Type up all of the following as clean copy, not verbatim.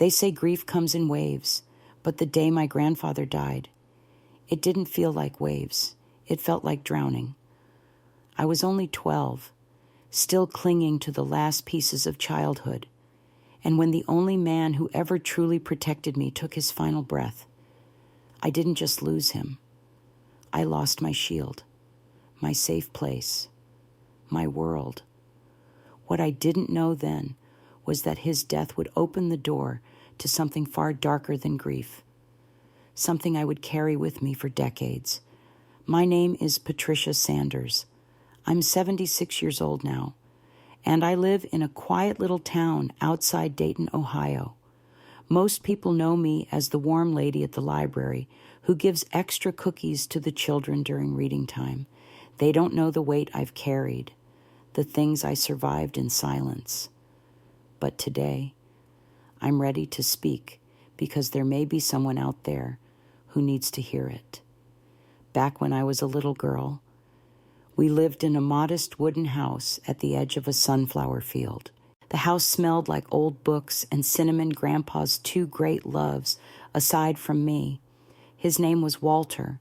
They say grief comes in waves, but the day my grandfather died, it didn't feel like waves. It felt like drowning. I was only 12, still clinging to the last pieces of childhood, and when the only man who ever truly protected me took his final breath, I didn't just lose him. I lost my shield, my safe place, my world. What I didn't know then was that his death would open the door to something far darker than grief, something I would carry with me for decades. My name is Patricia Sanders. I'm 76 years old now, and I live in a quiet little town outside Dayton, Ohio. Most people know me as the warm lady at the library who gives extra cookies to the children during reading time. They don't know the weight I've carried, the things I survived in silence. But today, I'm ready to speak because there may be someone out there who needs to hear it. Back when I was a little girl, we lived in a modest wooden house at the edge of a sunflower field. The house smelled like old books and cinnamon Grandpa's two great loves, aside from me. His name was Walter,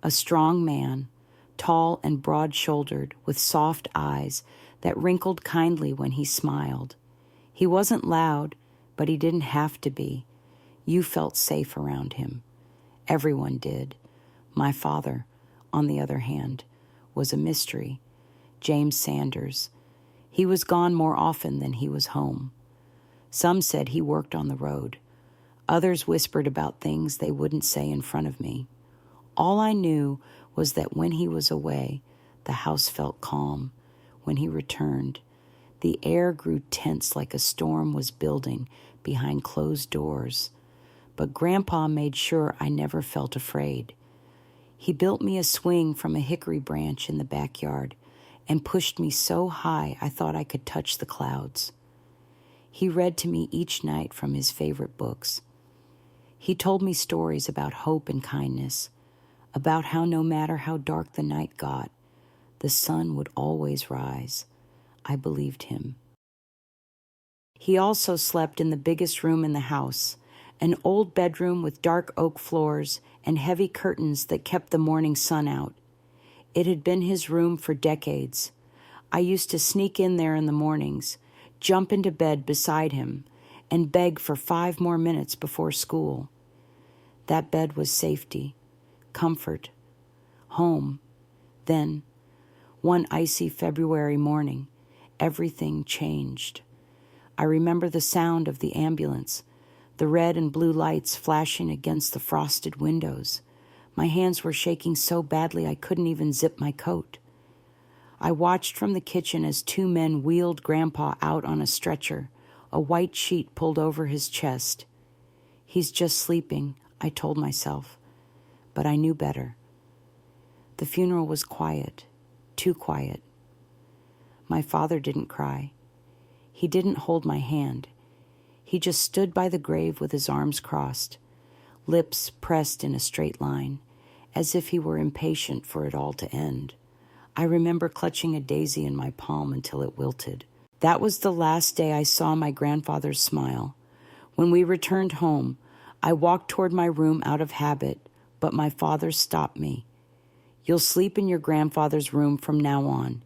a strong man, tall and broad-shouldered, with soft eyes that wrinkled kindly when he smiled. He wasn't loud, but he didn't have to be. You felt safe around him. Everyone did. My father, on the other hand, was a mystery. James Sanders. He was gone more often than he was home. Some said he worked on the road. Others whispered about things they wouldn't say in front of me. All I knew was that when he was away, the house felt calm. When he returned, the air grew tense like a storm was building behind closed doors. But Grandpa made sure I never felt afraid. He built me a swing from a hickory branch in the backyard and pushed me so high I thought I could touch the clouds. He read to me each night from his favorite books. He told me stories about hope and kindness, about how no matter how dark the night got, the sun would always rise. I believed him. He also slept in the biggest room in the house, an old bedroom with dark oak floors and heavy curtains that kept the morning sun out. It had been his room for decades. I used to sneak in there in the mornings, jump into bed beside him, and beg for 5 more minutes before school. That bed was safety, comfort, home. Then, one icy February morning, everything changed. I remember the sound of the ambulance, the red and blue lights flashing against the frosted windows. My hands were shaking so badly I couldn't even zip my coat. I watched from the kitchen as 2 men wheeled Grandpa out on a stretcher, a white sheet pulled over his chest. He's just sleeping, I told myself, but I knew better. The funeral was quiet, too quiet. My father didn't cry. He didn't hold my hand. He just stood by the grave with his arms crossed, lips pressed in a straight line, as if he were impatient for it all to end. I remember clutching a daisy in my palm until it wilted. That was the last day I saw my grandfather's smile. When we returned home, I walked toward my room out of habit, but my father stopped me. "You'll sleep in your grandfather's room from now on,"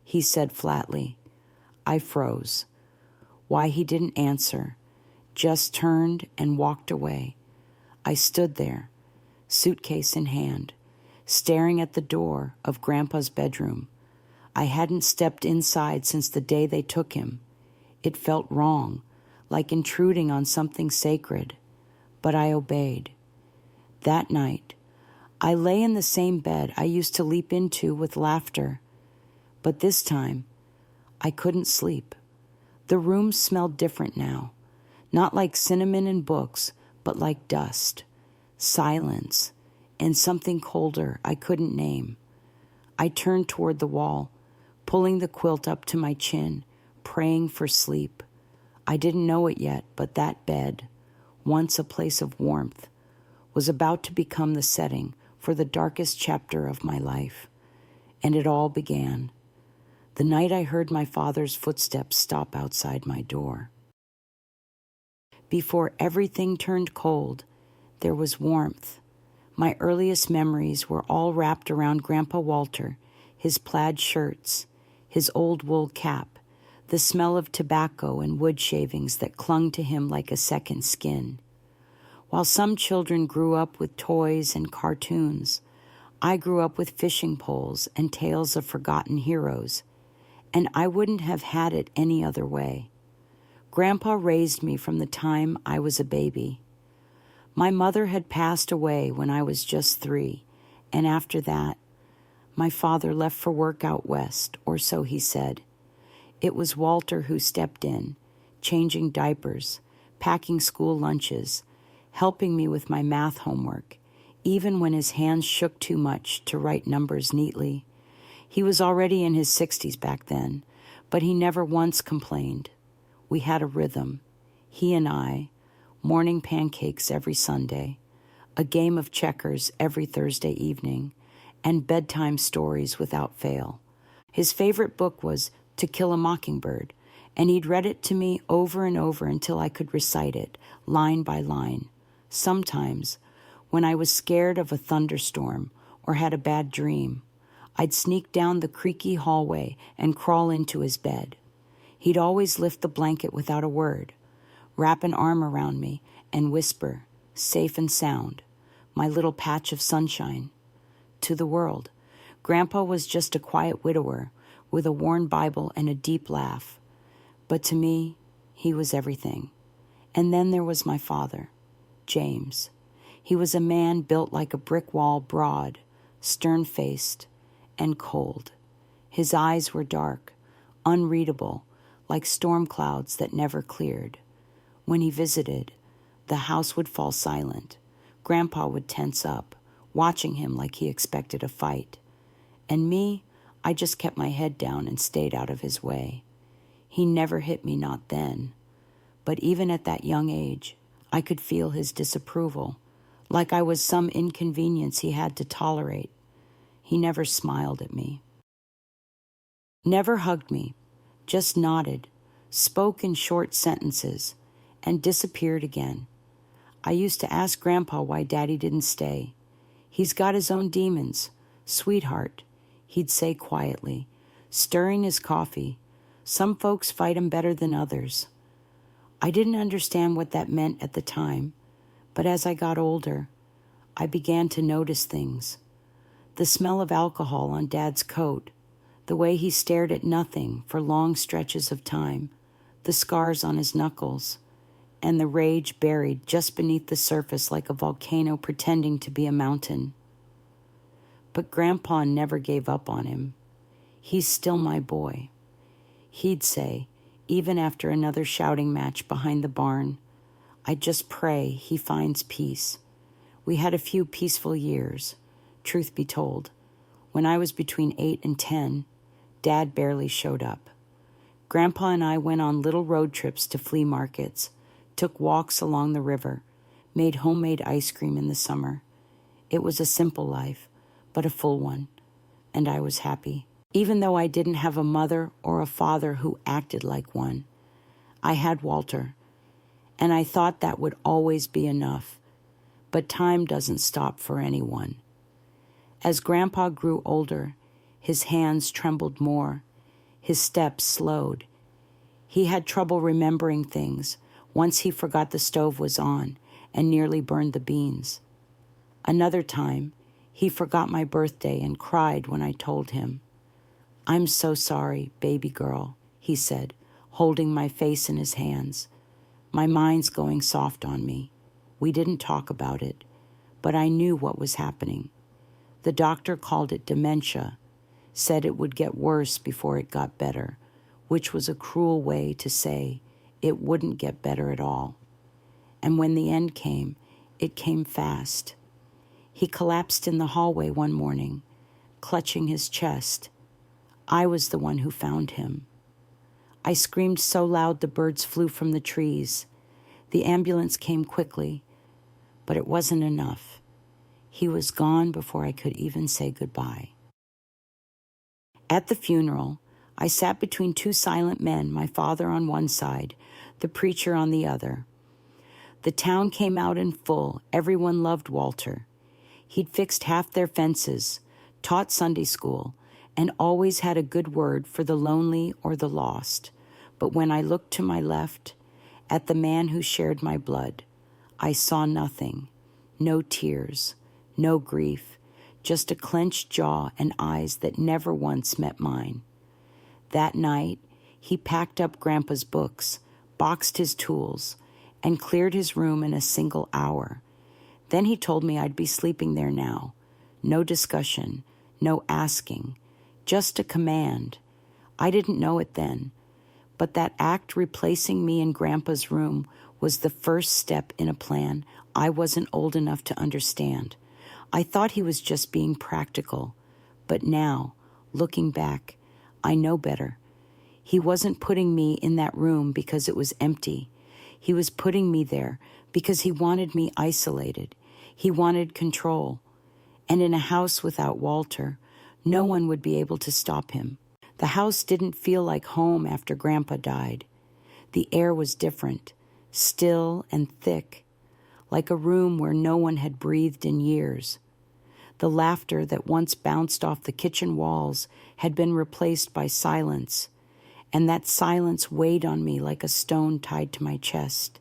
he said flatly. I froze. Why he didn't answer, just turned and walked away. I stood there, suitcase in hand, staring at the door of Grandpa's bedroom. I hadn't stepped inside since the day they took him. It felt wrong, like intruding on something sacred, but I obeyed. That night, I lay in the same bed I used to leap into with laughter, but this time, I couldn't sleep. The room smelled different now, not like cinnamon and books, but like dust, silence, and something colder I couldn't name. I turned toward the wall, pulling the quilt up to my chin, praying for sleep. I didn't know it yet, but that bed, once a place of warmth, was about to become the setting for the darkest chapter of my life. And it all began the night I heard my father's footsteps stop outside my door. Before everything turned cold, there was warmth. My earliest memories were all wrapped around Grandpa Walter, his plaid shirts, his old wool cap, the smell of tobacco and wood shavings that clung to him like a second skin. While some children grew up with toys and cartoons, I grew up with fishing poles and tales of forgotten heroes, and I wouldn't have had it any other way. Grandpa raised me from the time I was a baby. My mother had passed away when I was just 3, and after that, my father left for work out west, or so he said. It was Walter who stepped in, changing diapers, packing school lunches, helping me with my math homework, even when his hands shook too much to write numbers neatly. He was already in his 60s back then, but he never once complained. We had a rhythm, he and I, morning pancakes every Sunday, a game of checkers every Thursday evening, and bedtime stories without fail. His favorite book was To Kill a Mockingbird, and he'd read it to me over and over until I could recite it, line by line. Sometimes, when I was scared of a thunderstorm or had a bad dream, I'd sneak down the creaky hallway and crawl into his bed. He'd always lift the blanket without a word, wrap an arm around me, and whisper, safe and sound, my little patch of sunshine, to the world. Grandpa was just a quiet widower with a worn Bible and a deep laugh. But to me, he was everything. And then there was my father, James. He was a man built like a brick wall, broad, stern-faced, and cold. His eyes were dark, unreadable, like storm clouds that never cleared. When he visited, the house would fall silent. Grandpa would tense up, watching him like he expected a fight. And me, I just kept my head down and stayed out of his way. He never hit me, not then. But even at that young age, I could feel his disapproval, like I was some inconvenience he had to tolerate. He never smiled at me. Never hugged me, just nodded, spoke in short sentences, and disappeared again. I used to ask Grandpa why Daddy didn't stay. He's got his own demons, sweetheart, he'd say quietly, stirring his coffee. Some folks fight him better than others. I didn't understand what that meant at the time, but as I got older, I began to notice things. The smell of alcohol on Dad's coat, the way he stared at nothing for long stretches of time, the scars on his knuckles, and the rage buried just beneath the surface like a volcano pretending to be a mountain. But Grandpa never gave up on him. He's still my boy. He'd say, even after another shouting match behind the barn, I just pray he finds peace. We had a few peaceful years, truth be told. When I was between 8 and 10, Dad barely showed up. Grandpa and I went on little road trips to flea markets, took walks along the river, made homemade ice cream in the summer. It was a simple life, but a full one, and I was happy. Even though I didn't have a mother or a father who acted like one, I had Walter, and I thought that would always be enough. But time doesn't stop for anyone. As Grandpa grew older, his hands trembled more, his steps slowed. He had trouble remembering things. Once he forgot the stove was on and nearly burned the beans. Another time, he forgot my birthday and cried when I told him. I'm so sorry, baby girl, he said, holding my face in his hands. My mind's going soft on me. We didn't talk about it, but I knew what was happening. The doctor called it dementia, said it would get worse before it got better, which was a cruel way to say it wouldn't get better at all. And when the end came, it came fast. He collapsed in the hallway one morning, clutching his chest. I was the one who found him. I screamed so loud the birds flew from the trees. The ambulance came quickly, but it wasn't enough. He was gone before I could even say goodbye. At the funeral, I sat between two silent men, my father on one side, the preacher on the other. The town came out in full. Everyone loved Walter. He'd fixed half their fences, taught Sunday school, and always had a good word for the lonely or the lost. But when I looked to my left, at the man who shared my blood, I saw nothing, no tears, no grief, just a clenched jaw and eyes that never once met mine. That night, he packed up Grandpa's books, boxed his tools, and cleared his room in a single hour. Then he told me I'd be sleeping there now. No discussion, no asking, just a command. I didn't know it then, but that act replacing me in Grandpa's room was the first step in a plan I wasn't old enough to understand. I thought he was just being practical, but now, looking back, I know better. He wasn't putting me in that room because it was empty. He was putting me there because he wanted me isolated. He wanted control. And in a house without Walter, no one would be able to stop him. The house didn't feel like home after Grandpa died. The air was different, still and thick, like a room where no one had breathed in years. The laughter that once bounced off the kitchen walls had been replaced by silence, and that silence weighed on me like a stone tied to my chest.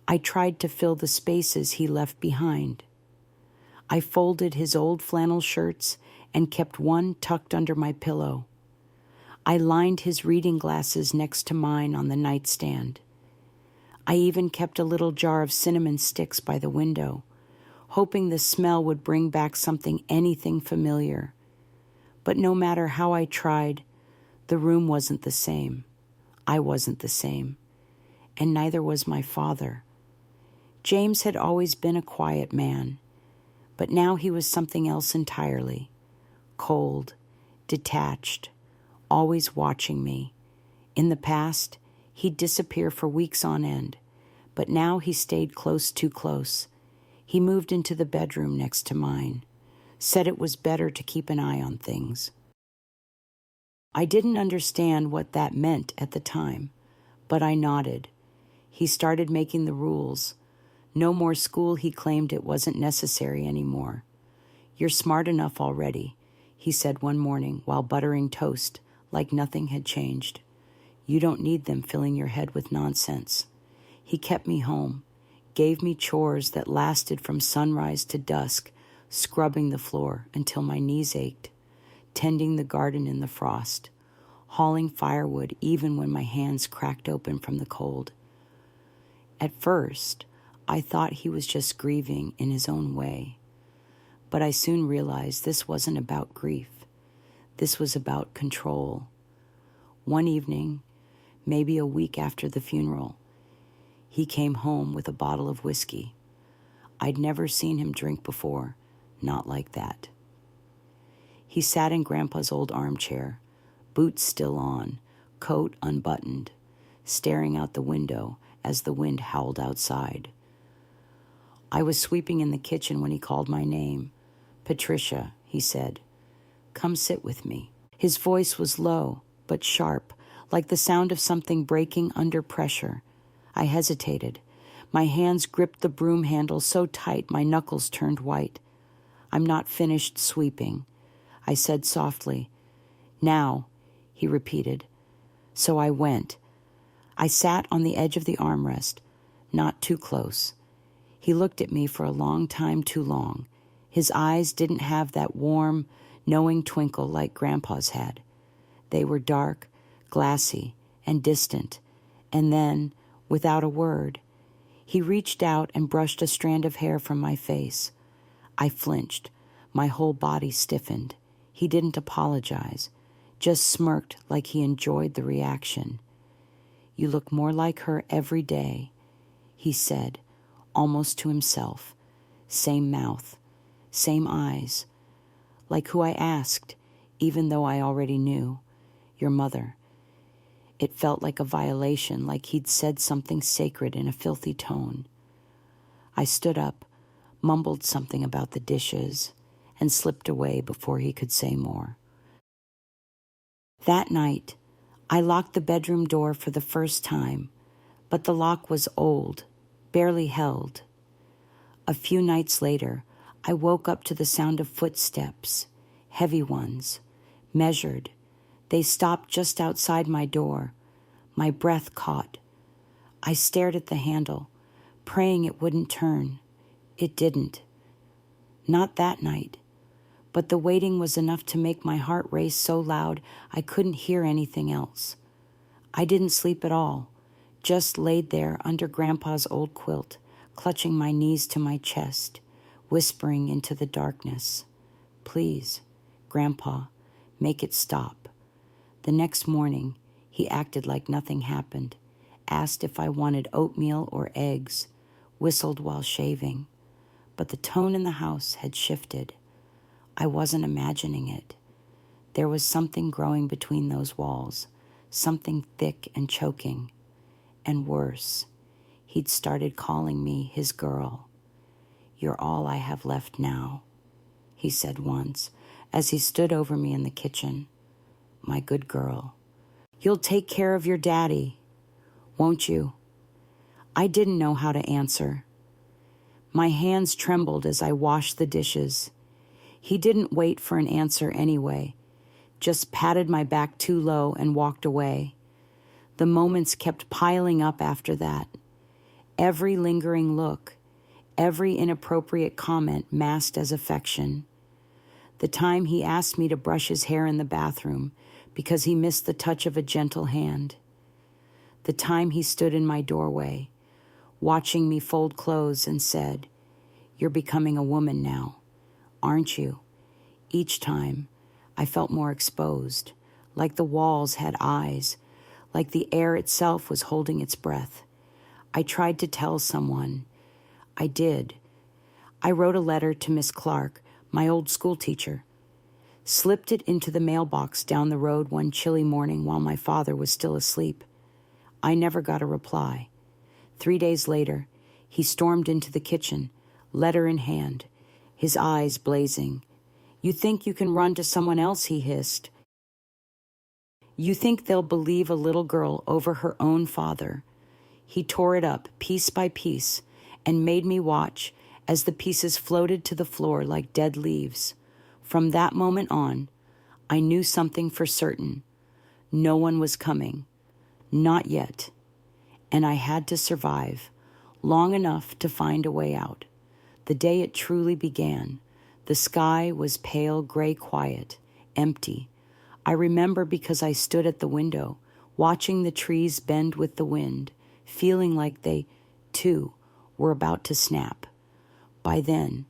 I tried to fill the spaces he left behind. I folded his old flannel shirts and kept one tucked under my pillow. I lined his reading glasses next to mine on the nightstand. I even kept a little jar of cinnamon sticks by the window, hoping the smell would bring back anything familiar. But no matter how I tried, the room wasn't the same. I wasn't the same. And neither was my father. James had always been a quiet man, but now he was something else entirely. Cold, detached, always watching me. In the past, he'd disappear for weeks on end, but now he stayed too close. He moved into the bedroom next to mine, said it was better to keep an eye on things. I didn't understand what that meant at the time, but I nodded. He started making the rules. No more school, he claimed it wasn't necessary anymore. "You're smart enough already," he said one morning while buttering toast, like nothing had changed. "You don't need them filling your head with nonsense." He kept me home, gave me chores that lasted from sunrise to dusk, scrubbing the floor until my knees ached, tending the garden in the frost, hauling firewood even when my hands cracked open from the cold. At first, I thought he was just grieving in his own way, but I soon realized this wasn't about grief. This was about control. One evening, maybe a week after the funeral, he came home with a bottle of whiskey. I'd never seen him drink before, not like that. He sat in Grandpa's old armchair, boots still on, coat unbuttoned, staring out the window as the wind howled outside. I was sweeping in the kitchen when he called my name. "Patricia," he said, "come sit with me." His voice was low but sharp, like the sound of something breaking under pressure. I hesitated. My hands gripped the broom handle so tight my knuckles turned white. "I'm not finished sweeping," I said softly. "Now," he repeated. So I went. I sat on the edge of the armrest, not too close. He looked at me for a long time too long. His eyes didn't have that warm, knowing twinkle like Grandpa's had. They were dark, glassy, and distant. And then, without a word, he reached out and brushed a strand of hair from my face. I flinched. My whole body stiffened. He didn't apologize, just smirked like he enjoyed the reaction. "You look more like her every day," he said, almost to himself. Same mouth, same eyes. Like who I asked, even though I already knew. "Your mother." It felt like a violation, like he'd said something sacred in a filthy tone. I stood up, mumbled something about the dishes, and slipped away before he could say more. That night, I locked the bedroom door for the first time, but the lock was old, barely held. A few nights later, I woke up to the sound of footsteps, heavy ones, measured. They stopped just outside my door. My breath caught. I stared at the handle, praying it wouldn't turn. It didn't. Not that night. But the waiting was enough to make my heart race so loud I couldn't hear anything else. I didn't sleep at all, just laid there under Grandpa's old quilt, clutching my knees to my chest, whispering into the darkness, "Please, Grandpa, make it stop." The next morning, he acted like nothing happened, asked if I wanted oatmeal or eggs, whistled while shaving. But the tone in the house had shifted. I wasn't imagining it. There was something growing between those walls, something thick and choking. And worse, he'd started calling me his girl. "You're all I have left now," he said once, as he stood over me in the kitchen. "My good girl. You'll take care of your daddy, won't you?" I didn't know how to answer. My hands trembled as I washed the dishes. He didn't wait for an answer anyway, just patted my back too low and walked away. The moments kept piling up after that. Every lingering look, every inappropriate comment masked as affection. The time he asked me to brush his hair in the bathroom because he missed the touch of a gentle hand. The time he stood in my doorway, watching me fold clothes and said, "You're becoming a woman now, aren't you?" Each time, I felt more exposed, like the walls had eyes, like the air itself was holding its breath. I tried to tell someone. I did. I wrote a letter to Miss Clark, my old school teacher, slipped it into the mailbox down the road one chilly morning while my father was still asleep. I never got a reply. 3 days later, he stormed into the kitchen, letter in hand, his eyes blazing. "You think you can run to someone else," he hissed. "You think they'll believe a little girl over her own father." He tore it up piece by piece and made me watch as the pieces floated to the floor like dead leaves. From that moment on, I knew something for certain. No one was coming. Not yet. And I had to survive long enough to find a way out. The day it truly began, the sky was pale gray quiet, empty. I remember because I stood at the window, watching the trees bend with the wind, feeling like they, too, were about to snap. By then,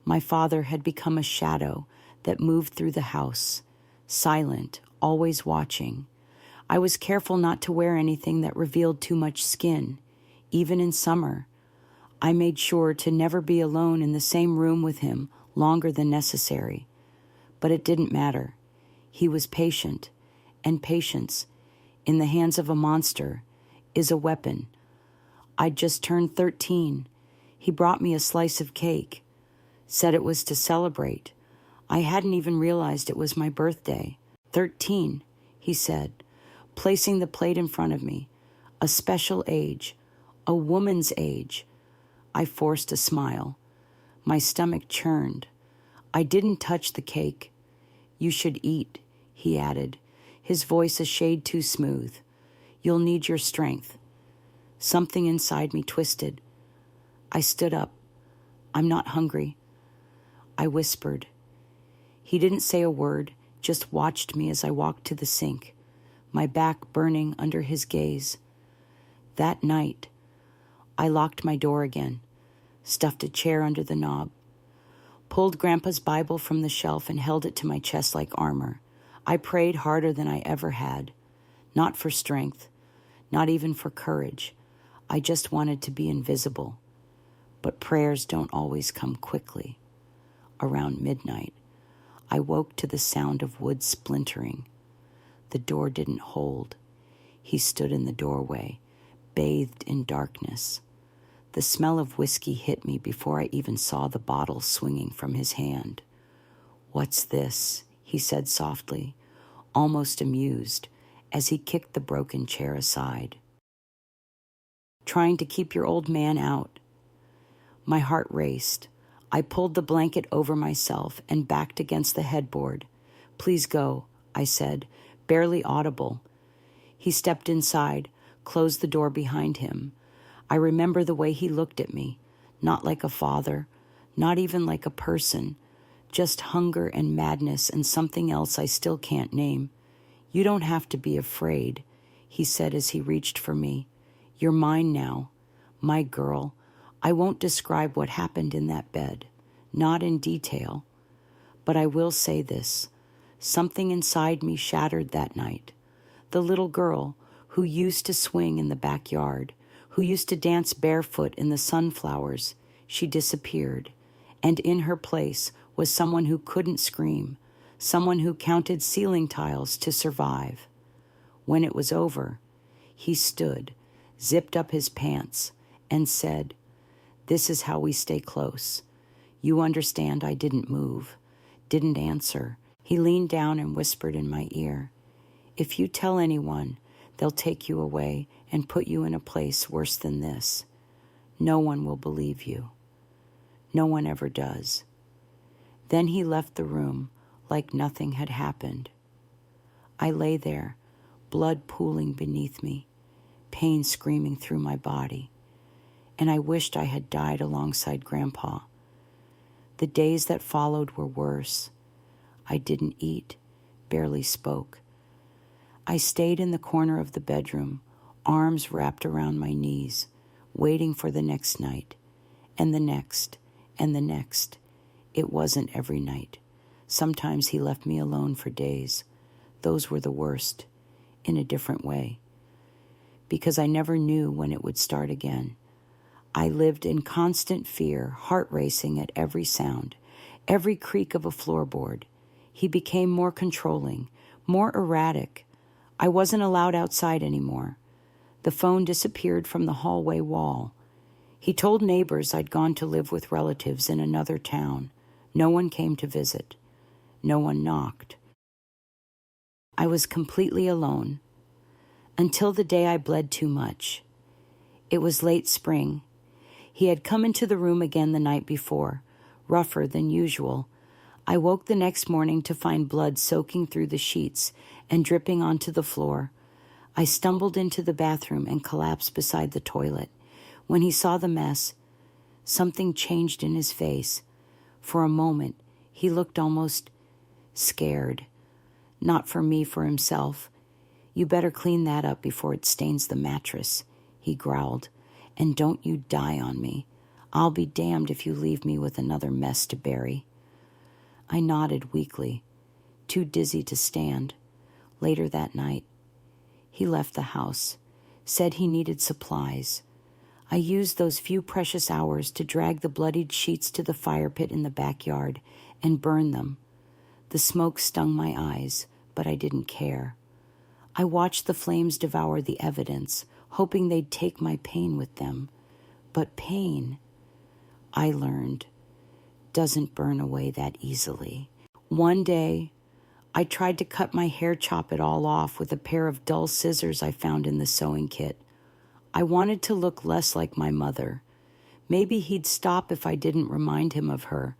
my father had become a shadow that moved through the house, silent, always watching. I was careful not to wear anything that revealed too much skin, even in summer. I made sure to never be alone in the same room with him longer than necessary. But it didn't matter. He was patient, and patience, in the hands of a monster, is a weapon. I'd just turned 13. He brought me a slice of cake, said it was to celebrate. I hadn't even realized it was my birthday. 13, he said, placing the plate in front of me. A special age, a woman's age. I forced a smile. My stomach churned. I didn't touch the cake. "You should eat," he added, his voice a shade too smooth. "You'll need your strength." Something inside me twisted. I stood up. "I'm not hungry." I whispered. He didn't say a word, just watched me as I walked to the sink, my back burning under his gaze. That night, I locked my door again, stuffed a chair under the knob, pulled Grandpa's Bible from the shelf and held it to my chest like armor. I prayed harder than I ever had, not for strength, not even for courage. I just wanted to be invisible. But prayers don't always come quickly. Around midnight, I woke to the sound of wood splintering. The door didn't hold. He stood in the doorway, bathed in darkness. The smell of whiskey hit me before I even saw the bottle swinging from his hand. "What's this?" he said softly, almost amused, as he kicked the broken chair aside. "Trying to keep your old man out. My heart raced. I pulled the blanket over myself and backed against the headboard. "Please go," I said, barely audible. He stepped inside, closed the door behind him. I remember the way he looked at me, not like a father, not even like a person, just hunger and madness and something else I still can't name. "You don't have to be afraid," he said as he reached for me. "You're mine now, my girl. I won't describe what happened in that bed, not in detail, but I will say this. Something inside me shattered that night. The little girl who used to swing in the backyard, who used to dance barefoot in the sunflowers, she disappeared, and in her place was someone who couldn't scream, someone who counted ceiling tiles to survive. When it was over, he stood, zipped up his pants, and said, 'This is how we stay close.' You understand I didn't move, didn't answer." He leaned down and whispered in my ear, "If you tell anyone, they'll take you away and put you in a place worse than this. No one will believe you. No one ever does." Then he left the room like nothing had happened. I lay there, blood pooling beneath me, pain screaming through my body, and I wished I had died alongside Grandpa. The days that followed were worse. I didn't eat, barely spoke. I stayed in the corner of the bedroom, arms wrapped around my knees, waiting for the next night, and the next, and the next. It wasn't every night. Sometimes he left me alone for days. Those were the worst, in a different way, because I never knew when it would start again. I lived in constant fear, heart racing at every sound, every creak of a floorboard. He became more controlling, more erratic. I wasn't allowed outside anymore. The phone disappeared from the hallway wall. He told neighbors I'd gone to live with relatives in another town. No one came to visit. No one knocked. I was completely alone, until the day I bled too much. It was late spring. He had come into the room again the night before, rougher than usual. I woke the next morning to find blood soaking through the sheets and dripping onto the floor. I stumbled into the bathroom and collapsed beside the toilet. When he saw the mess, something changed in his face. For a moment, he looked almost scared. Not for me, for himself. "You better clean that up before it stains the mattress," he growled. "And don't you die on me. I'll be damned if you leave me with another mess to bury." I nodded weakly, too dizzy to stand. Later that night, he left the house, said he needed supplies. I used those few precious hours to drag the bloodied sheets to the fire pit in the backyard and burn them. The smoke stung my eyes, but I didn't care. I watched the flames devour the evidence, hoping they'd take my pain with them. But pain, I learned, doesn't burn away that easily. One day, I tried to cut my hair, chop it all off with a pair of dull scissors I found in the sewing kit. I wanted to look less like my mother. Maybe he'd stop if I didn't remind him of her.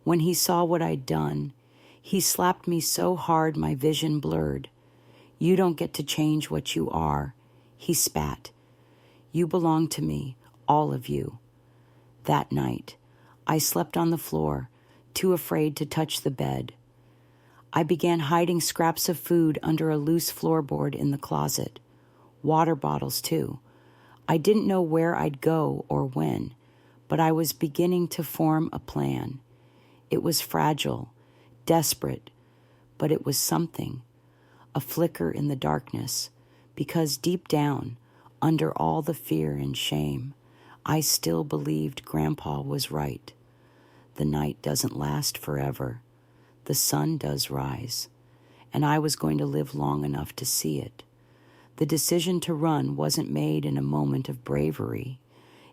When he saw what I'd done, he slapped me so hard my vision blurred. "You don't get to change what you are," he spat. "You belong to me, all of you." That night, I slept on the floor, too afraid to touch the bed. I began hiding scraps of food under a loose floorboard in the closet. Water bottles, too. I didn't know where I'd go or when, but I was beginning to form a plan. It was fragile, desperate, but it was something, a flicker in the darkness, because deep down, under all the fear and shame, I still believed Grandpa was right. The night doesn't last forever. The sun does rise, and I was going to live long enough to see it. The decision to run wasn't made in a moment of bravery.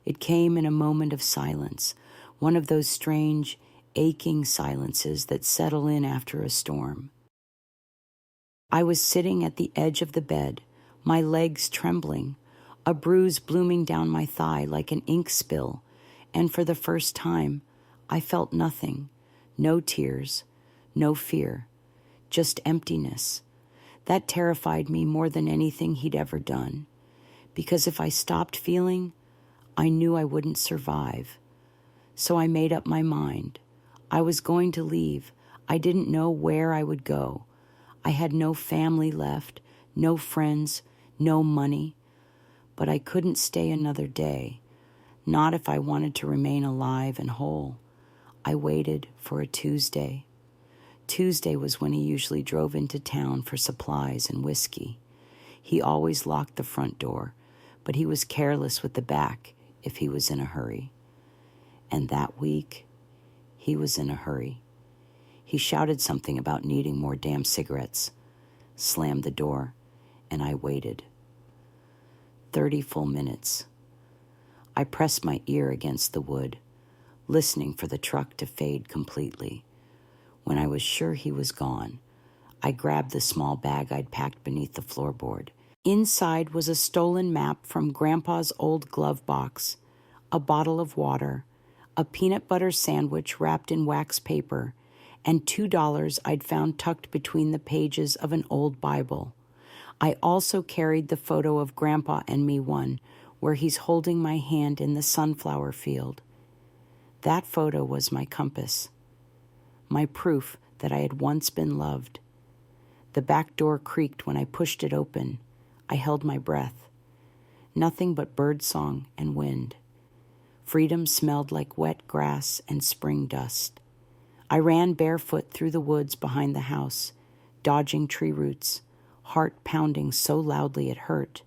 It came in a moment of silence, one of those strange, aching silences that settle in after a storm. I was sitting at the edge of the bed, my legs trembling, a bruise blooming down my thigh like an ink spill, And for the first time, I felt nothing, no tears, no fear, just emptiness. That terrified me more than anything he'd ever done, because if I stopped feeling, I knew I wouldn't survive. So I made up my mind. I was going to leave. I didn't know where I would go. I had no family left, no friends, no money. But I couldn't stay another day, not if I wanted to remain alive and whole. I waited for a Tuesday. Tuesday was when he usually drove into town for supplies and whiskey. He always locked the front door, but he was careless with the back if he was in a hurry. And that week, he was in a hurry. He shouted something about needing more damn cigarettes, slammed the door, and I waited. 30 full minutes. I pressed my ear against the wood, listening for the truck to fade completely. When I was sure he was gone, I grabbed the small bag I'd packed beneath the floorboard. Inside was a stolen map from Grandpa's old glove box, a bottle of water, a peanut butter sandwich wrapped in wax paper, and $2 I'd found tucked between the pages of an old Bible. I also carried the photo of Grandpa and me one, where he's holding my hand in the sunflower field. That photo was my compass, my proof that I had once been loved. The back door creaked when I pushed it open. I held my breath. Nothing but birdsong and wind. Freedom smelled like wet grass and spring dust. I ran barefoot through the woods behind the house, dodging tree roots, heart pounding so loudly it hurt.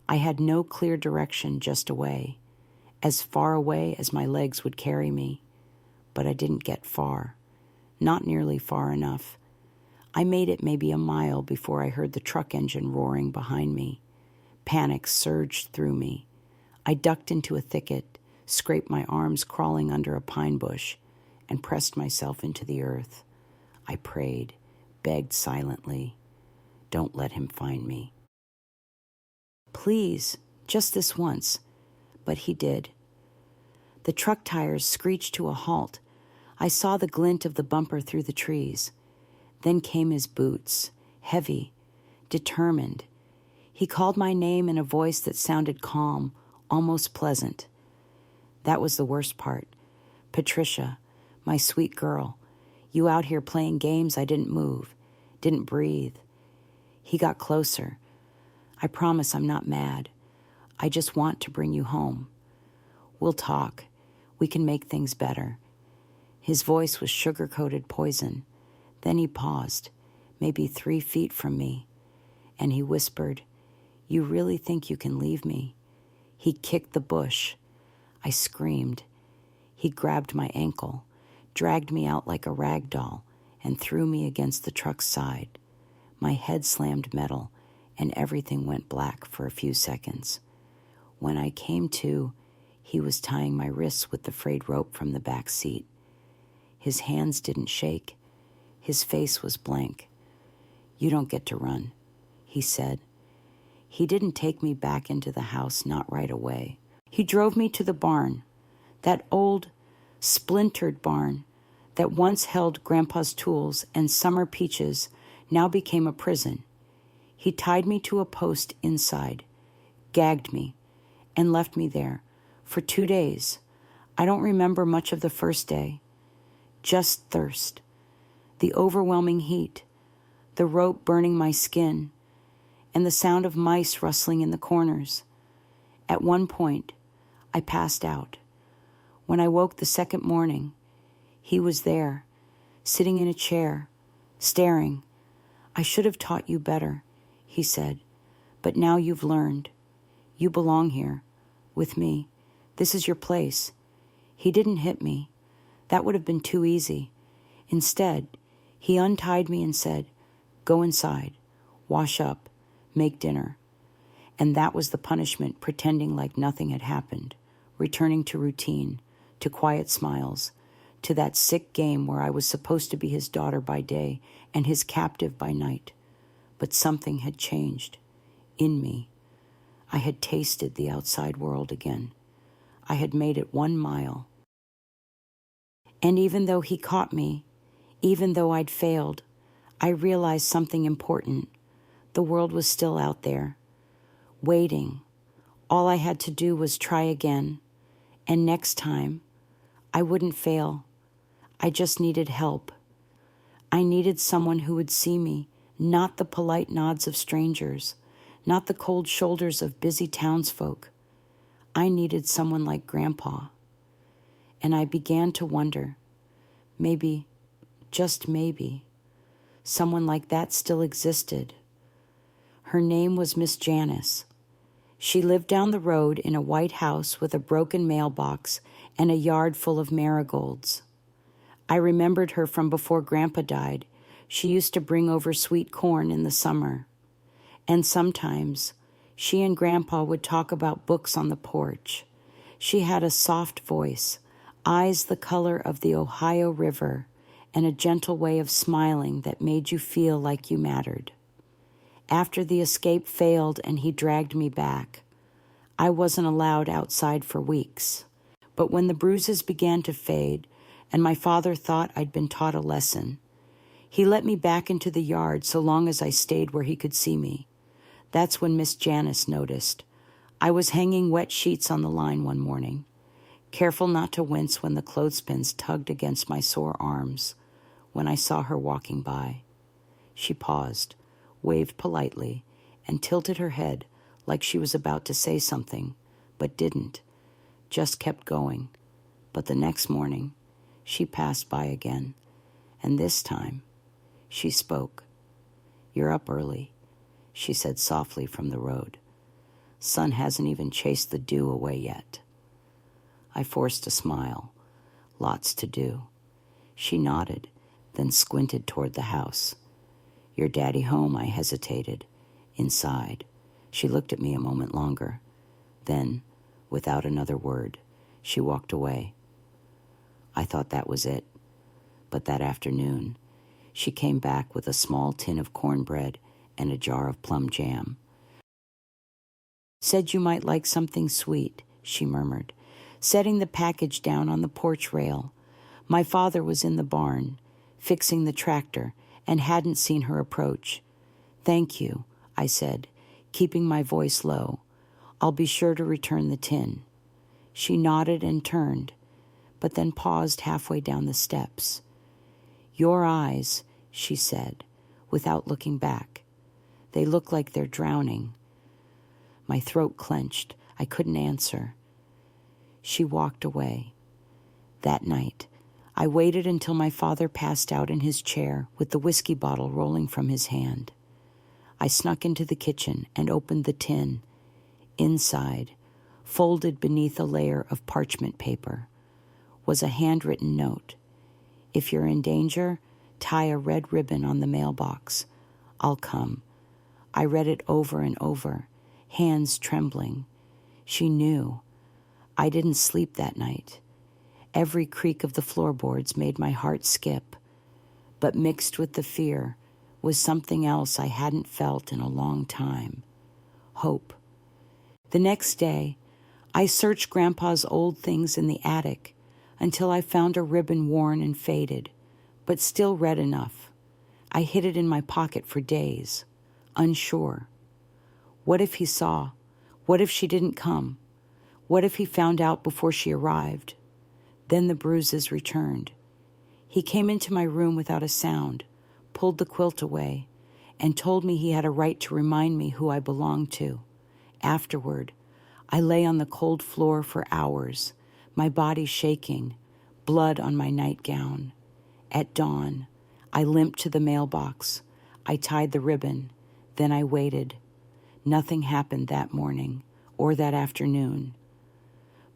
I had no clear direction, just away, as far away as my legs would carry me. But I didn't get far, not nearly far enough. I made it maybe a mile before I heard the truck engine roaring behind me. Panic surged through me. I ducked into a thicket, scraped my arms crawling under a pine bush, and pressed myself into the earth. I prayed, begged silently, "Don't let him find me. Please, just this once." But he did. The truck tires screeched to a halt. I saw the glint of the bumper through the trees. Then came his boots, heavy, determined. He called my name in a voice that sounded calm, almost pleasant. That was the worst part. "Patricia, my sweet girl, you out here playing games." I didn't move, didn't breathe. He got closer. "I promise I'm not mad. I just want to bring you home. We'll talk. We can make things better." His voice was sugar-coated poison. Then he paused, maybe 3 feet from me, and he whispered, "You really think you can leave me?" He kicked the bush. I screamed. He grabbed my ankle, dragged me out like a rag doll, and threw me against the truck's side. My head slammed metal, and everything went black for a few seconds. When I came to, he was tying my wrists with the frayed rope from the back seat. His hands didn't shake. His face was blank. "You don't get to run," he said. He didn't take me back into the house, not right away. He drove me to the barn, that old, splintered barn that once held Grandpa's tools and summer peaches now became a prison. He tied me to a post inside, gagged me, and left me there for 2 days. I don't remember much of the first day, just thirst, the overwhelming heat, the rope burning my skin, and the sound of mice rustling in the corners. At one point, I passed out. When I woke the second morning, he was there, sitting in a chair, staring. "I should have taught you better," he said, "but now you've learned. You belong here, with me. This is your place." He didn't hit me. That would have been too easy. Instead, he untied me and said, "Go inside, wash up, make dinner." And that was the punishment, pretending like nothing had happened, returning to routine, to quiet smiles, to that sick game where I was supposed to be his daughter by day and his captive by night. But something had changed in me. I had tasted the outside world again. I had made it 1 mile. And even though he caught me, even though I'd failed, I realized something important. The world was still out there, waiting. All I had to do was try again, and next time, I wouldn't fail. I just needed help. I needed someone who would see me, not the polite nods of strangers, not the cold shoulders of busy townsfolk. I needed someone like Grandpa. And I began to wonder, maybe, just maybe, someone like that still existed. Her name was Miss Janice. She lived down the road in a white house with a broken mailbox and a yard full of marigolds. I remembered her from before Grandpa died. She used to bring over sweet corn in the summer. And sometimes she and Grandpa would talk about books on the porch. She had a soft voice, eyes the color of the Ohio River, and a gentle way of smiling that made you feel like you mattered. After the escape failed and he dragged me back, I wasn't allowed outside for weeks. But when the bruises began to fade and my father thought I'd been taught a lesson, he let me back into the yard so long as I stayed where he could see me. That's when Miss Janice noticed. I was hanging wet sheets on the line one morning, careful not to wince when the clothespins tugged against my sore arms, when I saw her walking by. She paused, waved politely, and tilted her head like she was about to say something, but didn't, just kept going. But the next morning, she passed by again, and this time, she spoke. "You're up early," she said softly from the road. "Sun hasn't even chased the dew away yet." I forced a smile. Lots to do. She nodded, then squinted toward the house. "Your daddy home?" I hesitated. "Inside." She looked at me a moment longer. Then, without another word, she walked away. I thought that was it. But that afternoon, she came back with a small tin of cornbread and a jar of plum jam. "Said you might like something sweet," she murmured, setting the package down on the porch rail. My father was in the barn, fixing the tractor, and hadn't seen her approach. "Thank you," I said, keeping my voice low. "I'll be sure to return the tin." She nodded and turned, but then paused halfway down the steps. "Your eyes," she said, without looking back. "They look like they're drowning." My throat clenched. I couldn't answer. She walked away. That night, I waited until my father passed out in his chair with the whiskey bottle rolling from his hand. I snuck into the kitchen and opened the tin. Inside, folded beneath a layer of parchment paper, was a handwritten note. "If you're in danger, tie a red ribbon on the mailbox. I'll come." I read it over and over, hands trembling. She knew. I didn't sleep that night. Every creak of the floorboards made my heart skip, but mixed with the fear was something else I hadn't felt in a long time. Hope. The next day, I searched Grandpa's old things in the attic until I found a ribbon worn and faded, but still red enough. I hid it in my pocket for days, unsure. What if he saw? What if she didn't come? What if he found out before she arrived? Then the bruises returned. He came into my room without a sound, pulled the quilt away, and told me he had a right to remind me who I belonged to. Afterward, I lay on the cold floor for hours, my body shaking, blood on my nightgown. At dawn, I limped to the mailbox. I tied the ribbon. Then I waited. Nothing happened that morning or that afternoon.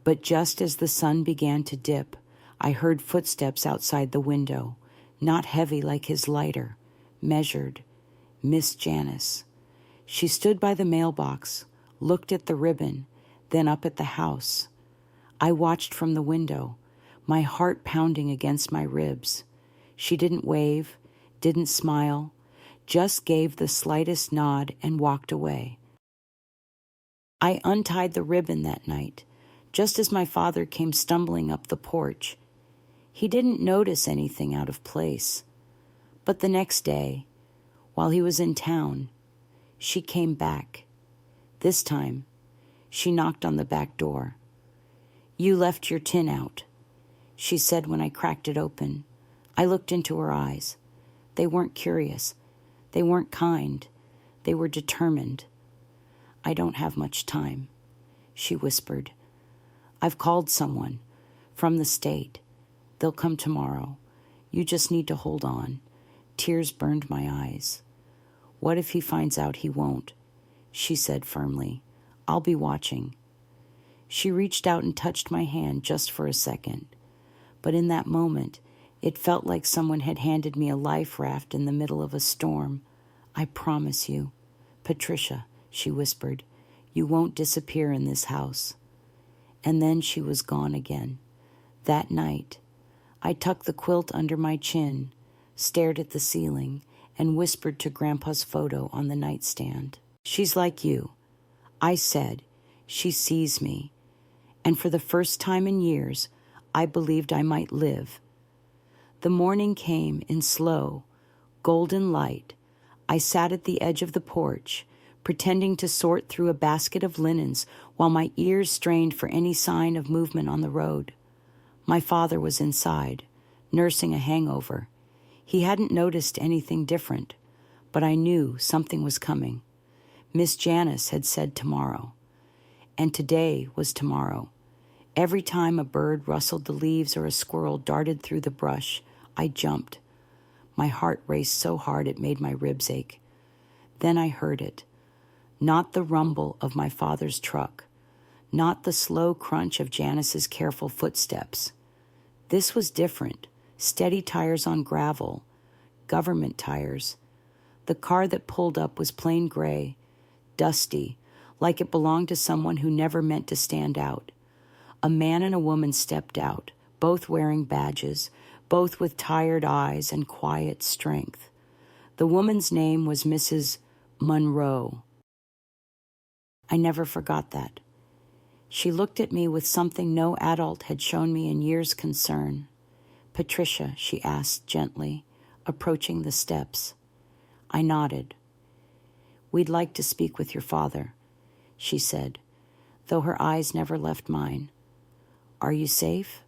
But just as the sun began to dip, I heard footsteps outside the window, not heavy like his lighter, measured. Miss Janice. She stood by the mailbox, looked at the ribbon, then up at the house. I watched from the window, my heart pounding against my ribs. She didn't wave, didn't smile, just gave the slightest nod and walked away. I untied the ribbon that night, just as my father came stumbling up the porch. He didn't notice anything out of place. But the next day, while he was in town, she came back. This time, she knocked on the back door. "You left your tin out," she said when I cracked it open. I looked into her eyes. They weren't curious. They weren't kind. They were determined. "I don't have much time," she whispered. "I've called someone from the state. They'll come tomorrow. You just need to hold on." Tears burned my eyes. "What if he finds out he won't?" she said firmly. "I'll be watching." She reached out and touched my hand just for a second. But in that moment, it felt like someone had handed me a life raft in the middle of a storm. "I promise you, Patricia," she whispered, "you won't disappear in this house." And then she was gone again. That night, I tucked the quilt under my chin, stared at the ceiling, and whispered to Grandpa's photo on the nightstand. "She's like you," I said. "She sees me." And for the first time in years, I believed I might live. The morning came in slow, golden light. I sat at the edge of the porch, pretending to sort through a basket of linens while my ears strained for any sign of movement on the road. My father was inside, nursing a hangover. He hadn't noticed anything different, but I knew something was coming. Miss Janice had said tomorrow, and today was tomorrow. Every time a bird rustled the leaves or a squirrel darted through the brush, I jumped. My heart raced so hard it made my ribs ache. Then I heard it. Not the rumble of my father's truck, not the slow crunch of Janice's careful footsteps. This was different. Steady tires on gravel, government tires. The car that pulled up was plain gray, dusty, like it belonged to someone who never meant to stand out. A man and a woman stepped out, both wearing badges, both with tired eyes and quiet strength. The woman's name was Mrs. Monroe. I never forgot that. She looked at me with something no adult had shown me in years' concern. "Patricia," she asked gently, approaching the steps. I nodded. "We'd like to speak with your father," she said, though her eyes never left mine. "Are you safe?"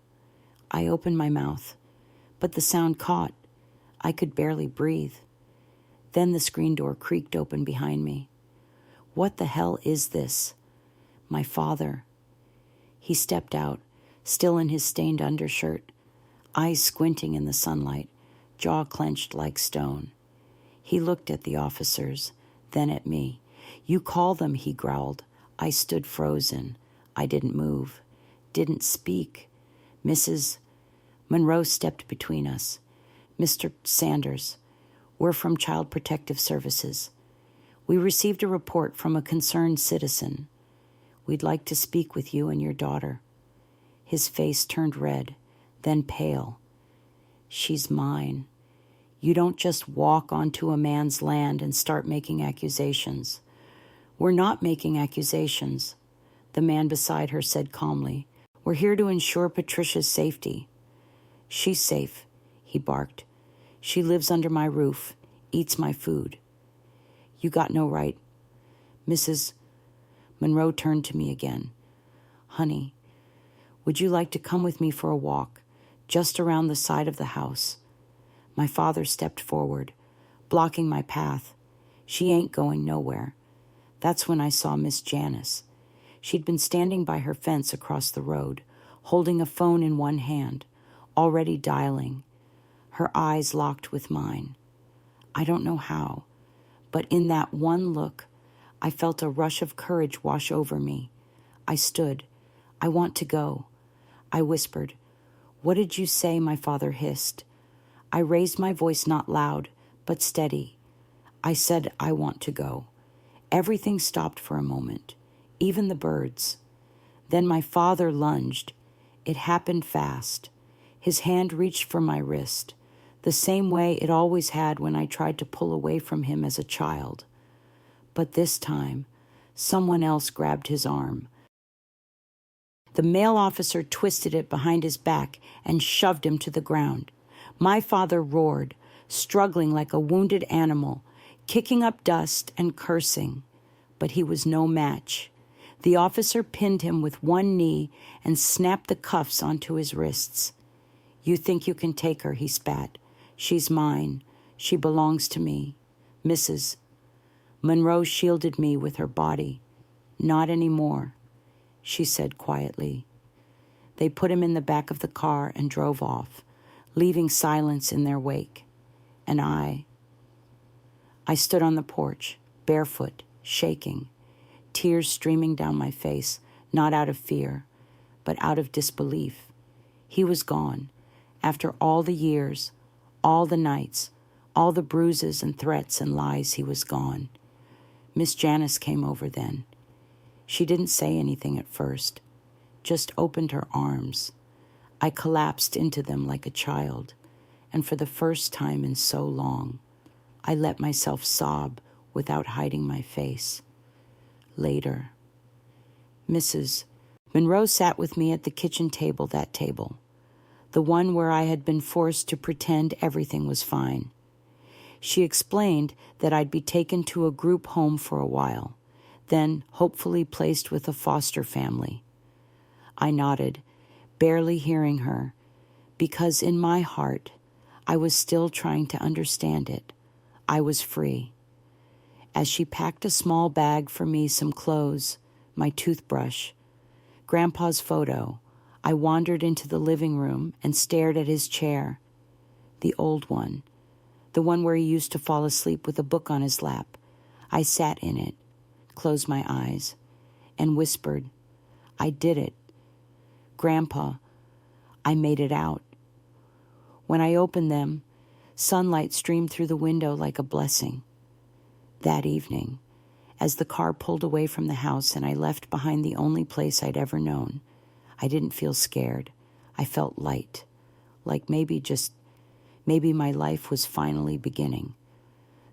I opened my mouth, but the sound caught. I could barely breathe. Then the screen door creaked open behind me. What the hell is this? My father. He stepped out, still in his stained undershirt, eyes squinting in the sunlight, jaw clenched like stone. He looked at the officers, then at me. "You call them," he growled. I stood frozen. I didn't move, didn't speak. Mrs. Monroe stepped between us. "Mr. Sanders, we're from Child Protective Services. We received a report from a concerned citizen. We'd like to speak with you and your daughter." His face turned red, then pale. "She's mine. You don't just walk onto a man's land and start making accusations." "We're not making accusations," the man beside her said calmly. "We're here to ensure Patricia's safety." "She's safe," he barked. "She lives under my roof, eats my food." "You got no right." Mrs. Monroe turned to me again. "Honey, would you like to come with me for a walk, just around the side of the house?" My father stepped forward, blocking my path. "She ain't going nowhere." That's when I saw Miss Janice. She'd been standing by her fence across the road, holding a phone in one hand, already dialing. Her eyes locked with mine. I don't know how, but in that one look, I felt a rush of courage wash over me. I stood. "I want to go," I whispered. "What did you say?" my father hissed. I raised my voice not loud, but steady. I said, "I want to go." Everything stopped for a moment, even the birds. Then my father lunged. It happened fast. His hand reached for my wrist, the same way it always had when I tried to pull away from him as a child. But this time, someone else grabbed his arm. The male officer twisted it behind his back and shoved him to the ground. My father roared, struggling like a wounded animal, kicking up dust and cursing. But he was no match. The officer pinned him with one knee and snapped the cuffs onto his wrists. "You think you can take her," he spat. "She's mine. She belongs to me. Mrs." Monroe shielded me with her body. "Not anymore," she said quietly. They put him in the back of the car and drove off, leaving silence in their wake. And I stood on the porch, barefoot, shaking, tears streaming down my face, not out of fear, but out of disbelief. He was gone. After all the years, all the nights, all the bruises and threats and lies, he was gone. Miss Janice came over then. She didn't say anything at first, just opened her arms. I collapsed into them like a child, and for the first time in so long, I let myself sob without hiding my face. Later, Mrs. Monroe sat with me at the kitchen table, that table, the one where I had been forced to pretend everything was fine. She explained that I'd be taken to a group home for a while, then hopefully placed with a foster family. I nodded, barely hearing her, because in my heart, I was still trying to understand it. I was free. As she packed a small bag for me, some clothes, my toothbrush, Grandpa's photo, I wandered into the living room and stared at his chair, the old one, the one where he used to fall asleep with a book on his lap. I sat in it, closed my eyes, and whispered, "I did it. Grandpa, I made it out." When I opened them, sunlight streamed through the window like a blessing. That evening, as the car pulled away from the house and I left behind the only place I'd ever known, I didn't feel scared. I felt light, like maybe my life was finally beginning.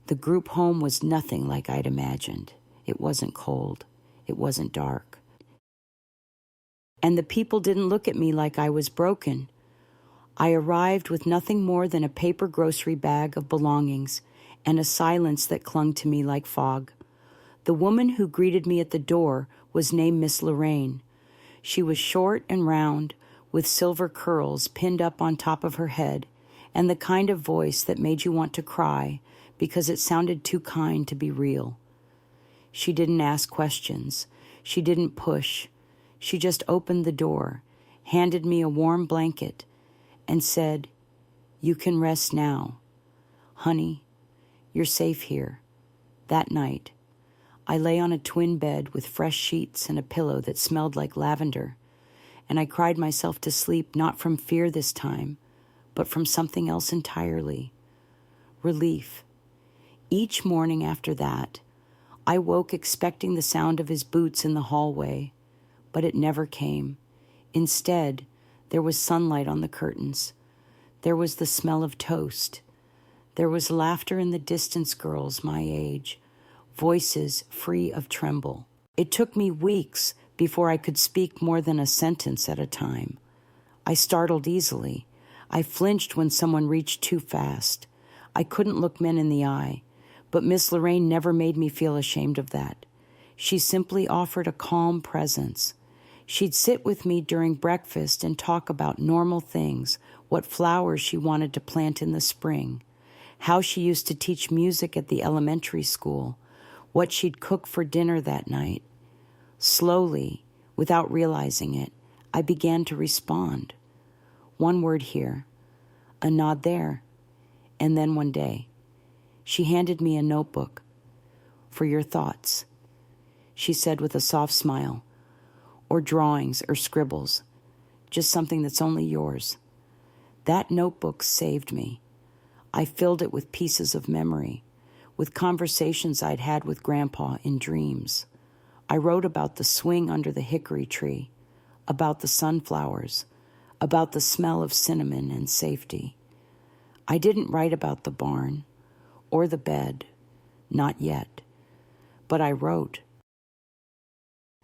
The group home was nothing like I'd imagined. It wasn't cold. It wasn't dark. And the people didn't look at me like I was broken. I arrived with nothing more than a paper grocery bag of belongings and a silence that clung to me like fog. The woman who greeted me at the door was named Miss Lorraine. She was short and round, with silver curls pinned up on top of her head, and the kind of voice that made you want to cry because it sounded too kind to be real. She didn't ask questions. She didn't push. She just opened the door, handed me a warm blanket, and said, "You can rest now. Honey, you're safe here." That night, I lay on a twin bed with fresh sheets and a pillow that smelled like lavender, and I cried myself to sleep not from fear this time, but from something else entirely. Relief. Each morning after that, I woke expecting the sound of his boots in the hallway, but it never came. Instead, there was sunlight on the curtains. There was the smell of toast. There was laughter in the distance, girls my age, voices free of tremble. It took me weeks before I could speak more than a sentence at a time. I startled easily. I flinched when someone reached too fast. I couldn't look men in the eye, but Miss Lorraine never made me feel ashamed of that. She simply offered a calm presence. She'd sit with me during breakfast and talk about normal things, what flowers she wanted to plant in the spring, how she used to teach music at the elementary school, what she'd cook for dinner that night. Slowly, without realizing it, I began to respond. One word here, a nod there, and then one day, she handed me a notebook. "For your thoughts," she said with a soft smile, "or drawings or scribbles, just something that's only yours." That notebook saved me. I filled it with pieces of memory, with conversations I'd had with Grandpa in dreams. I wrote about the swing under the hickory tree, about the sunflowers, about the smell of cinnamon and safety. I didn't write about the barn or the bed, not yet, but I wrote.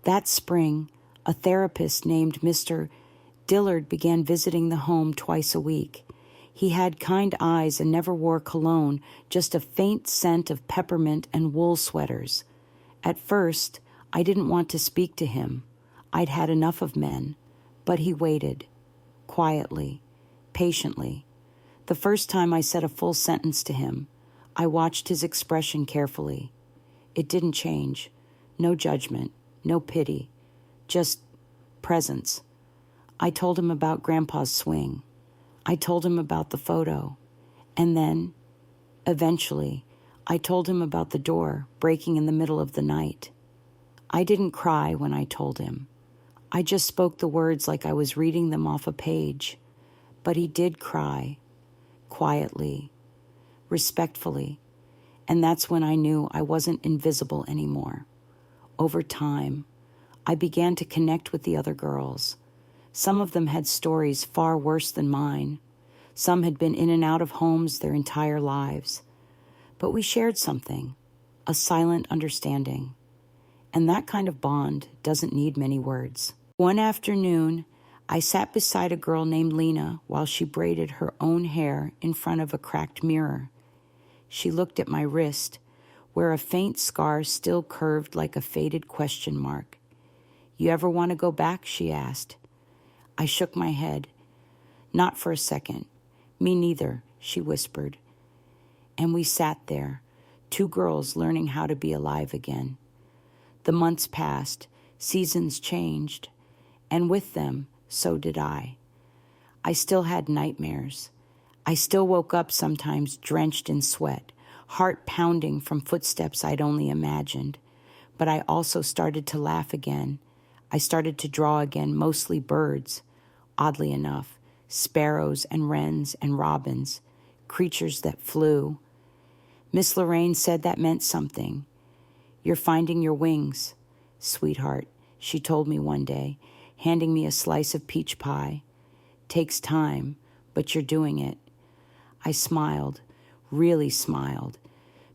That spring, A therapist named Mr. Dillard began visiting the home twice a week. He had kind eyes and never wore cologne, just a faint scent of peppermint and wool sweaters. At first, I didn't want to speak to him. I'd had enough of men. But he waited, quietly, patiently. The first time I said a full sentence to him, I watched his expression carefully. It didn't change. No judgment, no pity, just presence. I told him about Grandpa's swing. I told him about the photo. And then, eventually, I told him about the door breaking in the middle of the night. I didn't cry when I told him. I just spoke the words like I was reading them off a page. But he did cry, quietly, respectfully, and that's when I knew I wasn't invisible anymore. Over time, I began to connect with the other girls. Some of them had stories far worse than mine. Some had been in and out of homes their entire lives. But we shared something, a silent understanding. And that kind of bond doesn't need many words. One afternoon, I sat beside a girl named Lena while she braided her own hair in front of a cracked mirror. She looked at my wrist, where a faint scar still curved like a faded question mark. "You ever want to go back?" she asked. I shook my head. "Not for a second." "Me neither," she whispered. And we sat there, two girls learning how to be alive again. The months passed, seasons changed, and with them, so did I. I still had nightmares. I still woke up sometimes drenched in sweat, heart pounding from footsteps I'd only imagined. But I also started to laugh again. I started to draw again, mostly birds. Oddly enough, sparrows and wrens and robins, creatures that flew. Miss Lorraine said that meant something. "You're finding your wings, sweetheart," she told me one day, handing me a slice of peach pie. "Takes time, but you're doing it." I smiled, really smiled,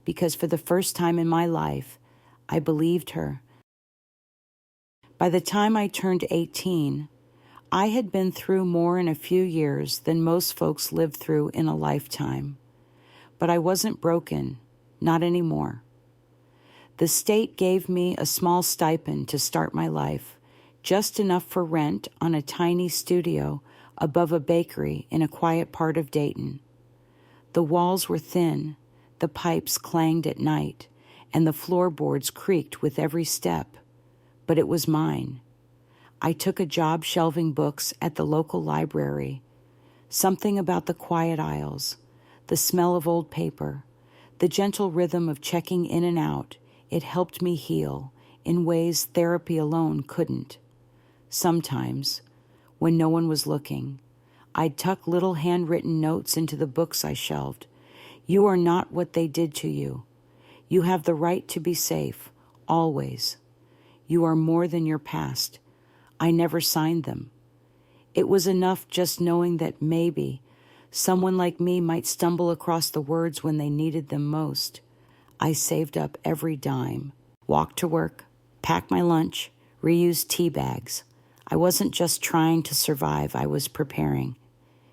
because for the first time in my life, I believed her. By the time I turned 18, I had been through more in a few years than most folks live through in a lifetime. But I wasn't broken, not anymore. The state gave me a small stipend to start my life, just enough for rent on a tiny studio above a bakery in a quiet part of Dayton. The walls were thin, the pipes clanged at night, and the floorboards creaked with every step. But it was mine. I took a job shelving books at the local library. Something about the quiet aisles, the smell of old paper, the gentle rhythm of checking in and out, it helped me heal in ways therapy alone couldn't. Sometimes, when no one was looking, I'd tuck little handwritten notes into the books I shelved. "You are not what they did to you. You have the right to be safe, always. You are more than your past. I never signed them." It was enough just knowing that maybe someone like me might stumble across the words when they needed them most. I saved up every dime, walked to work, packed my lunch, reused tea bags. I wasn't just trying to survive, I was preparing.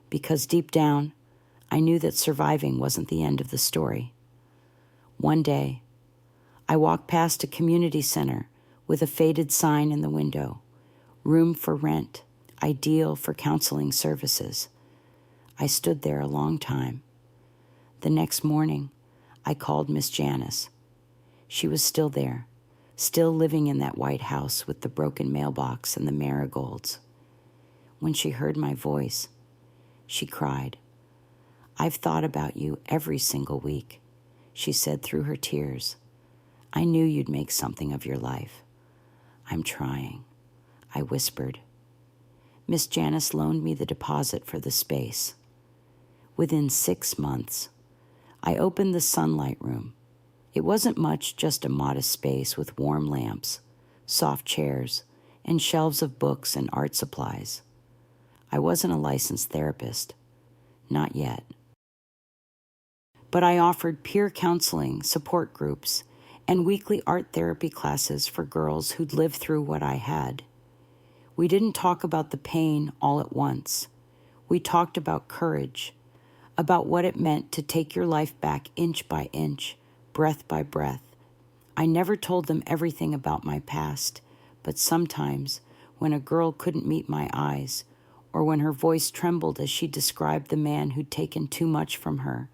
Because deep down, I knew that surviving wasn't the end of the story. One day, I walked past a community center with a faded sign in the window. "Room for rent, ideal for counseling services." I stood there a long time. The next morning, I called Miss Janice. She was still there, still living in that white house with the broken mailbox and the marigolds. When she heard my voice, she cried. "I've thought about you every single week," she said through her tears. "I knew you'd make something of your life." "I'm trying," I whispered. Miss Janice loaned me the deposit for the space. Within 6 months, I opened the sunlight room. It wasn't much, just a modest space with warm lamps, soft chairs, and shelves of books and art supplies. I wasn't a licensed therapist, not yet. But I offered peer counseling, support groups, and weekly art therapy classes for girls who'd lived through what I had. We didn't talk about the pain all at once. We talked about courage, about what it meant to take your life back inch by inch, breath by breath. I never told them everything about my past, but sometimes, when a girl couldn't meet my eyes, or when her voice trembled as she described the man who'd taken too much from her,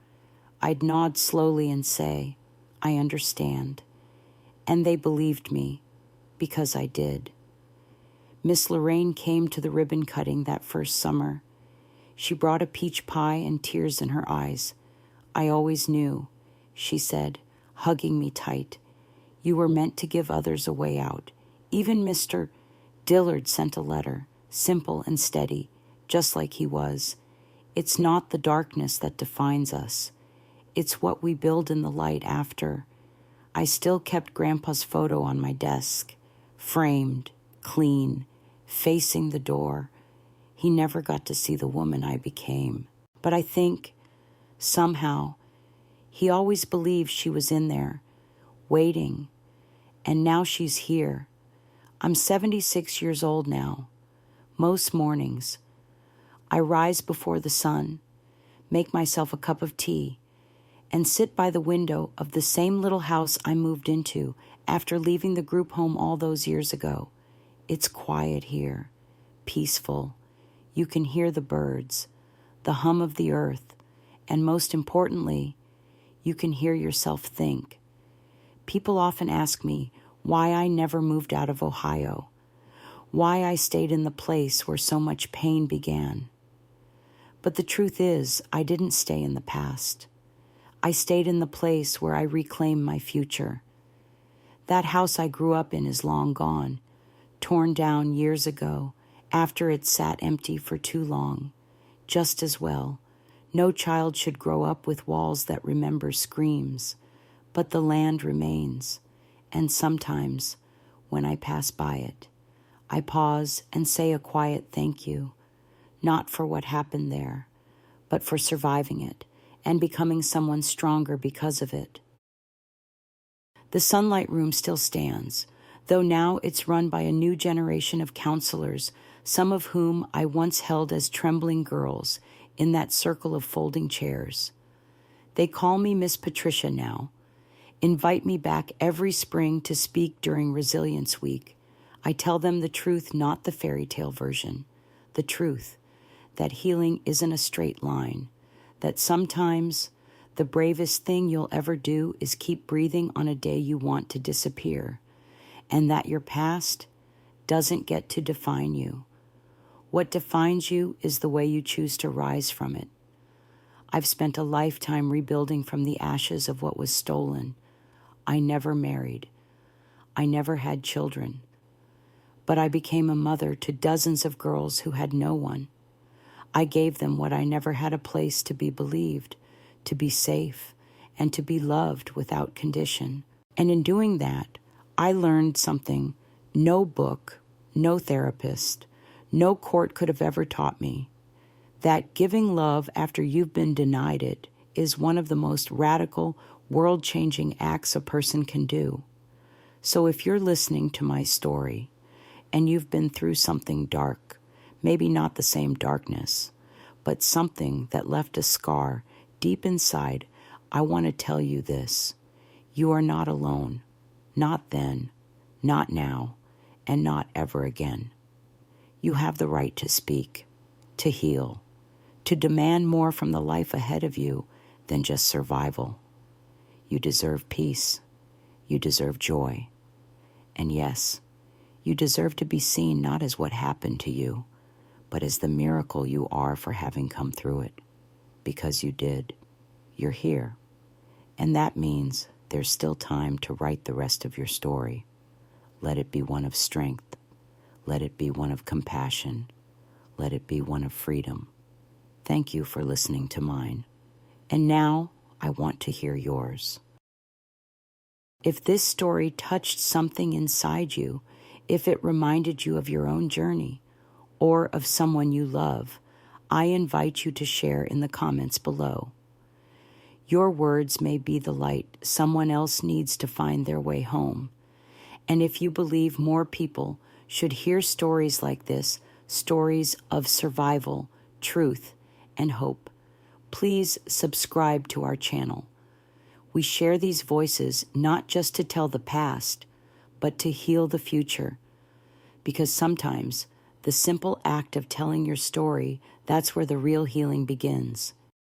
I'd nod slowly and say, "I understand." And they believed me, because I did. Miss Lorraine came to the ribbon cutting that first summer. She brought a peach pie and tears in her eyes. "I always knew," she said, hugging me tight. "You were meant to give others a way out. Even Mr. Dillard sent a letter, simple and steady, just like he was. It's not the darkness that defines us. It's what we build in the light after." I still kept Grandpa's photo on my desk, framed, clean, facing the door. He never got to see the woman I became. But I think, somehow, he always believed she was in there, waiting, and now she's here. I'm 76 years old now. Most mornings, I rise before the sun, make myself a cup of tea, and sit by the window of the same little house I moved into after leaving the group home all those years ago. It's quiet here, peaceful. You can hear the birds, the hum of the earth, and most importantly, you can hear yourself think. People often ask me why I never moved out of Ohio, why I stayed in the place where so much pain began. But the truth is, I didn't stay in the past. I stayed in the place where I reclaimed my future. That house I grew up in is long gone, torn down years ago, after it sat empty for too long. Just as well, no child should grow up with walls that remember screams, but the land remains, and sometimes, when I pass by it, I pause and say a quiet thank you, not for what happened there, but for surviving it and becoming someone stronger because of it. The Sunlight Room still stands, though now it's run by a new generation of counselors, some of whom I once held as trembling girls in that circle of folding chairs. They call me Miss Patricia now, invite me back every spring to speak during Resilience Week. I tell them the truth, not the fairy tale version, the truth, that healing isn't a straight line, that sometimes the bravest thing you'll ever do is keep breathing on a day you want to disappear, and that your past doesn't get to define you. What defines you is the way you choose to rise from it. I've spent a lifetime rebuilding from the ashes of what was stolen. I never married. I never had children. But I became a mother to dozens of girls who had no one. I gave them what I never had: a place to be believed, to be safe, and to be loved without condition. And in doing that, I learned something no book, no therapist, no court could have ever taught me: that giving love after you've been denied it is one of the most radical, world-changing acts a person can do. So if you're listening to my story and you've been through something dark, maybe not the same darkness, but something that left a scar deep inside, I want to tell you this: you are not alone. Not then, not now, and not ever again. You have the right to speak, to heal, to demand more from the life ahead of you than just survival. You deserve peace. You deserve joy. And yes, you deserve to be seen not as what happened to you, but as the miracle you are for having come through it. Because you did. You're here. And that means there's still time to write the rest of your story. Let it be one of strength. Let it be one of compassion. Let it be one of freedom. Thank you for listening to mine. And now I want to hear yours. If this story touched something inside you, if it reminded you of your own journey or of someone you love, I invite you to share in the comments below. Your words may be the light someone else needs to find their way home. And if you believe more people should hear stories like this, stories of survival, truth, and hope. Please subscribe to our channel. We share these voices not just to tell the past, but to heal the future. Because sometimes the simple act of telling your story, that's where the real healing begins.